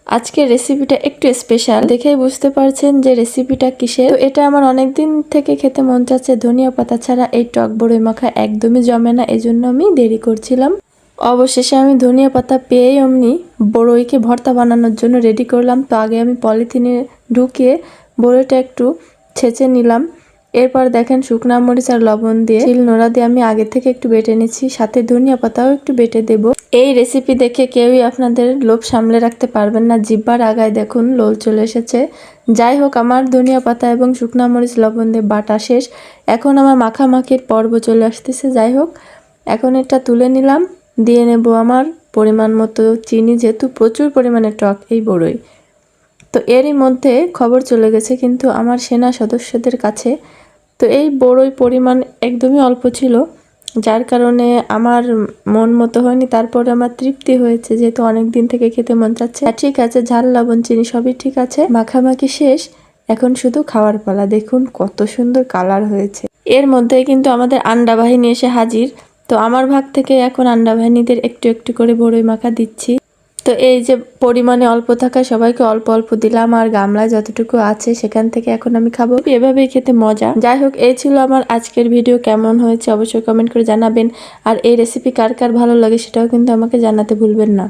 আজকের রেসিপিটা একটু স্পেশাল, দেখেই বুঝতে পারছেন যে রেসিপিটা কিসের। তো এটা আমার অনেক দিন থেকে খেতে মন চাচ্ছে। ধনিয়া পাতা ছাড়া এই টক বড়ই মাখা একদমই জমে না, এজন্য আমি দেরি করছিলাম। অবশেষে আমি ধনিয়া পাতা পেয়েই অমনি বড়ইকে ভর্তা বানানোর জন্য রেডি করলাম। তো আগে আমি পলিথিনে ঢুকিয়ে বড়ইটা একটু ছেঁচে নিলাম। এরপর দেখেন শুকনা মরিচ আর লবণ দিয়ে শিল নোড়া দিয়ে আমি আগে থেকে একটু বেটে নিচ্ছি, সাথে ধনিয়া পাতাও একটু বেটে দেব। এই রেসিপি দেখে কেউই আপনাদের লোভ সামলে রাখতে পারবেন না, জিহ্বার আগায় দেখুন লোল চলে এসেছে। যাই হোক, আমার ধনিয়া পাতা এবং শুকনা মরিচ লবণ দিয়ে বাটা শেষ। এখন আমার মাখামাখির পর্ব চলে আসতেছে। যাই হোক, এখন এটা তুলে নিলাম, দিয়ে নেব আমার পরিমাণ মতো চিনি, যেহেতু প্রচুর পরিমাণে টক এই বড়ই। তো এরই মধ্যে খবর চলে গেছে কিন্তু আমার সেনা সদস্যদের কাছে। তো এই বড়ই পরিমাণ একদমই অল্প ছিল, যার কারণে আমার মন মতো হয়নি। তারপরে আমার তৃপ্তি হয়েছে, যেহেতু অনেক দিন থেকে খেতে মন চাচ্ছে। ঠিক আছে, ঝাল লবণ চিনি সবই ঠিক আছে, মাখামাখি শেষ। এখন শুধু খাওয়ার পালা। দেখুন কত সুন্দর কালার হয়েছে। এর মধ্যে কিন্তু আমাদের আন্ডা বাহিনী এসে হাজির। তো আমার ভাগ থেকে এখন আন্ডা বাহিনীদের একটু একটু করে বড়ই মাখা দিচ্ছি। তো এই যে পরিমাণে অল্প থাকায় সবাইকে অল্প অল্প দিলাম, আর গামলায় যতটুকু আছে সেখান থেকে এখন আমি খাবো। এভাবেই খেতে মজা। যাই হোক, এই ছিল আমার আজকের ভিডিও। কেমন হয়েছে অবশ্যই কমেন্ট করে জানাবেন। আর এই রেসিপি কার কার ভালো লাগে সেটাও কিন্তু আমাকে জানাতে ভুলবেন না।